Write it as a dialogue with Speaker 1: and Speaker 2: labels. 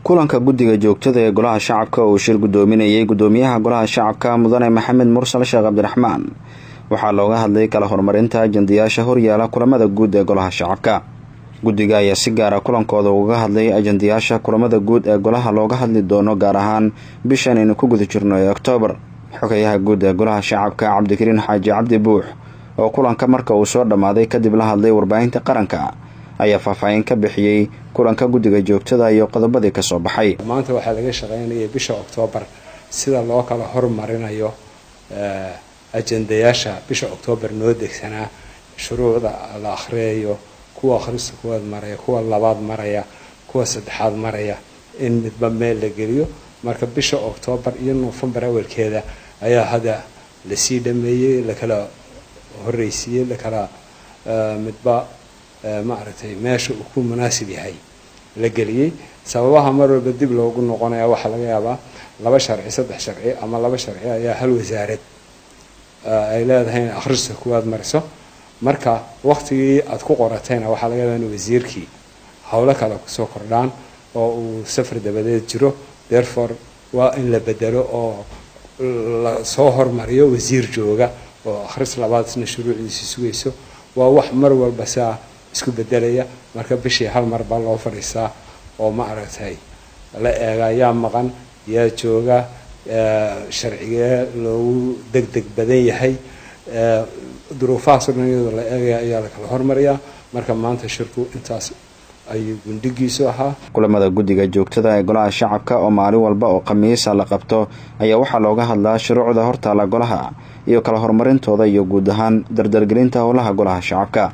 Speaker 1: kulanka guddiga joogtada ee golaha shacabka uu shir gudoominayay gudoomiyaha golaha shacabka mudane maxamed mursal sheekh cabdiraxmaan waxaa looga hadlay kala horumarinta ajandayaasha horyaala kulamada guud ee golaha shacabka. guddiga ayaa si gaara kulankooda uga hadlay ajandayaasha kulamada guud ee golaha looga hadli doono gaar ahaan bishan aynu ku guda jirno ee Oktoobar. xogayaha guud ee golaha shacabka Cabdikariin Xaaji Cabdi Buux oo kulanka marka uu soo dhamaaday kadib la hadlay warbaahinta qaranka ayaa faahfaahin ka bixiyay kulanka guddiga joogtada iyo qodobadii ka soo baxay.
Speaker 2: maanta waxaa laga shaqeynayay bisha Oktoobar sida loo kala horumarinayo ajandayaasha bisha Oktoobar noo degsanaa shuruucda la akhriyo kuwa akhrista kuwaad maraya kuwa labaad maraya kuwa saddexaad maraya in midba meel la geliyo. marka bisha Oktoobar iyo Noofambar awalkeeda ayaa hada la sii dhameeyay la kala horreysiyay la kala midba ma aragtay meesha uu ku munaasib yahay la geliyay. sababaha mar walba dib loogu noqonayo waxa laga yaabaa laba sharci saddex sharci ama laba sharci ayaa hal wasaarad ay leedahay akhrista kuwaad mariso. marka waqtigii aad ku qoratayna waxa laga yaabaa in wasiirkii hawlo kale ku soo kordhaan oo uu safar dabadeed jiro. therefore waa in la bedelo oo la soo hormariyo wasiir jooga oo akhris labaadna shuruuciisa sugayso. waa wax mar walba saa isku bedelaya. marka bishii hal mar baa loo fadhiistaa oo ma aragtay la eegayaa maqan yaa jooga sharciga loogu degdeg badan yahay duruufaha sunniyada la eegaya ayaa la kala hormariyaa. marka maanta shirku intaas ayuu gundigiisu ahaa.
Speaker 1: kulamada guddiga joogtada ee golaha shacabka oo maalin walba oo khamiisa la qabto ayaa waxaa looga hadlaa shuruucda hortaala golaha iyo kala horumarintooda iyo guud ahaan dardargelinta howlaha golaha shacabka.